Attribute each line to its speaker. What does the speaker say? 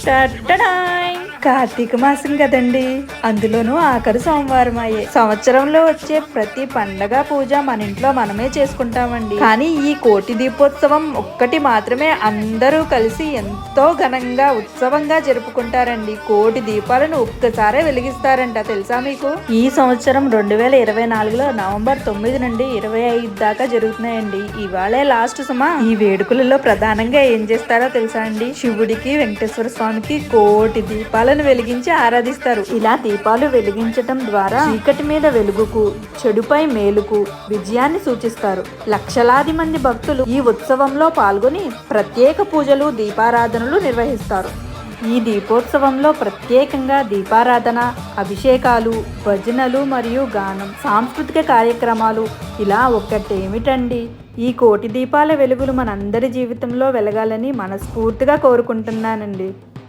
Speaker 1: టట్టడాయ్! కార్తీక మాసం కదండి, అందులోనూ ఆఖరి సోమవారం అయ్యే. సంవత్సరంలో వచ్చే ప్రతి పండగ పూజ మన ఇంట్లో మనమే చేసుకుంటామండి. కానీ ఈ కోటి దీపోత్సవం ఒక్కటి మాత్రమే అందరూ కలిసి ఎంతో ఘనంగా ఉత్సవంగా జరుపుకుంటారండి. కోటి దీపాలను ఒక్కసారే వెలిగిస్తారంట, తెలుసా మీకు? ఈ సంవత్సరం 2024లో నవంబర్ 9 నుండి 25 దాకా జరుగుతున్నాయండి. ఇవాళే లాస్ట్ సుమా. ఈ వేడుకలలో ప్రధానంగా ఏం చేస్తారో తెలుసా అండి? శివుడికి, వెంకటేశ్వర స్వామికి కోటి దీపాలను వెలిగించి ఆరాధిస్తారు. ఇలా దీపాలు వెలిగించటం ద్వారా చీకటి మీద వెలుగుకు, చెడుపై మేలుకు విజయాన్ని సూచిస్తారు. లక్షలాది మంది భక్తులు ఈ ఉత్సవంలో పాల్గొని ప్రత్యేక పూజలు, దీపారాధనలు నిర్వహిస్తారు. ఈ దీపోత్సవంలో ప్రత్యేకంగా దీపారాధన, అభిషేకాలు, భజనలు మరియు గానం, సాంస్కృతిక కార్యక్రమాలు ఇలా ఒక్కటేమిటండి. ఈ కోటి దీపాల వెలుగులు మనందరి జీవితంలో వెలగాలని మనస్ఫూర్తిగా కోరుకుంటున్నానండి.